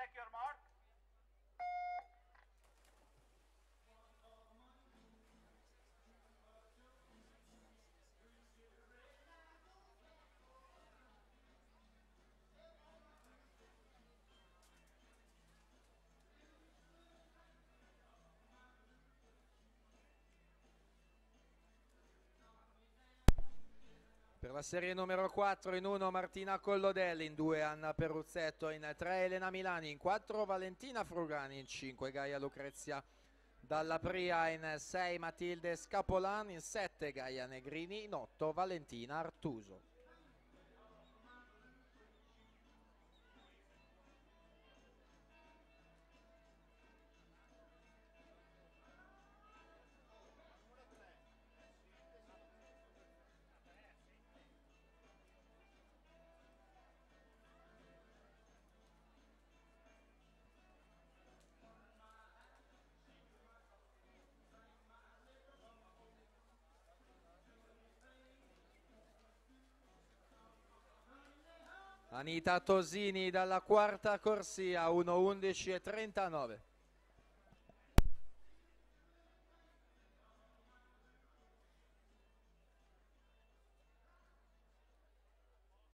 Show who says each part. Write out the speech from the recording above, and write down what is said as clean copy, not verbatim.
Speaker 1: Check your mark.
Speaker 2: Per la serie numero 4 in 1 Martina Collodelli, in 2 Anna Peruzzetto, in 3 Elena Milani, in 4 Valentina Frugani, in 5 Gaia Lucrezia Dalla Pria, in 6 Matilde Scapolan, in 7 Gaia Negrini, in 8 Valentina Artuso. Anita Tosini dalla quarta corsia, 1:11:39.